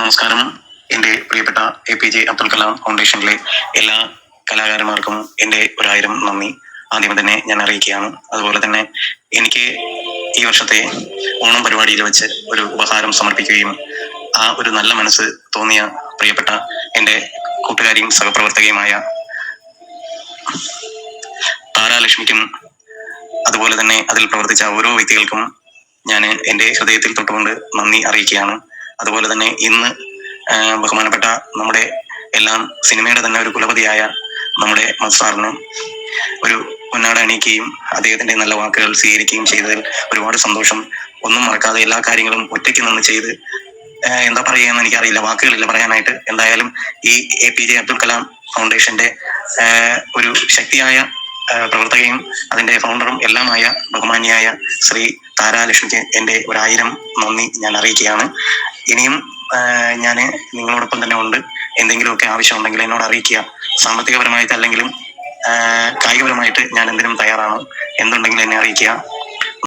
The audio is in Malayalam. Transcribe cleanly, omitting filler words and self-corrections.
നമസ്കാരം. എൻ്റെ പ്രിയപ്പെട്ട APJ അബ്ദുൽ കലാം ഫൗണ്ടേഷനിലെ എല്ലാ കലാകാരന്മാർക്കും എൻ്റെ 1000 നന്ദി ആദ്യം തന്നെ ഞാൻ അറിയിക്കുകയാണ്. അതുപോലെ തന്നെ എനിക്ക് ഈ വർഷത്തെ ഓണം പരിപാടിയിൽ വെച്ച് ഒരു ഉപഹാരം സമർപ്പിക്കുകയും ആ ഒരു നല്ല മനസ്സ് തോന്നിയ പ്രിയപ്പെട്ട എൻ്റെ കൂട്ടുകാരിയും സഹപ്രവർത്തകയുമായ താരാലക്ഷ്മിക്കും അതുപോലെ തന്നെ അതിൽ പ്രവർത്തിച്ച ഓരോ വ്യക്തികൾക്കും ഞാൻ എൻ്റെ ഹൃദയത്തിൽ തൊട്ടുകൊണ്ട് നന്ദി അറിയിക്കുകയാണ്. അതുപോലെ തന്നെ ഇന്ന് ബഹുമാനപ്പെട്ട നമ്മുടെ എല്ലാം സിനിമയുടെ തന്നെ ഒരു കുലപതിയായ നമ്മുടെ മത്സാറിന് ഒരു പൊന്നാട അണിയിക്കുകയും അദ്ദേഹത്തിന്റെ നല്ല വാക്കുകൾ സ്വീകരിക്കുകയും ചെയ്തതിൽ ഒരുപാട് സന്തോഷം. ഒന്നും മറക്കാതെ എല്ലാ കാര്യങ്ങളും ഒറ്റയ്ക്ക് നിന്ന് ചെയ്ത് എന്താ പറയുകയെന്ന് എനിക്കറിയില്ല, വാക്കുകളില്ല പറയാനായിട്ട്. എന്തായാലും ഈ APJ അബ്ദുൽ കലാം ഫൗണ്ടേഷന്റെ ഒരു ശക്തിയായ പ്രവർത്തകയും അതിന്റെ ഫൗണ്ടറും എല്ലാമായ ബഹുമാന്യായ ശ്രീ താരാലക്ഷ്മിക്ക് എൻ്റെ 1000 നന്ദി ഞാൻ അറിയിക്കുകയാണ്. ഇനിയും ഞാൻ നിങ്ങളോടൊപ്പം തന്നെ ഉണ്ട്. എന്തെങ്കിലുമൊക്കെ ആവശ്യമുണ്ടെങ്കിൽ എന്നോട് അറിയിക്കുക. സാമ്പത്തികപരമായിട്ട് അല്ലെങ്കിലും കായികപരമായിട്ട് ഞാൻ എന്തിനും തയ്യാറാണ്. എന്തുണ്ടെങ്കിലും എന്നെ അറിയിക്കുക.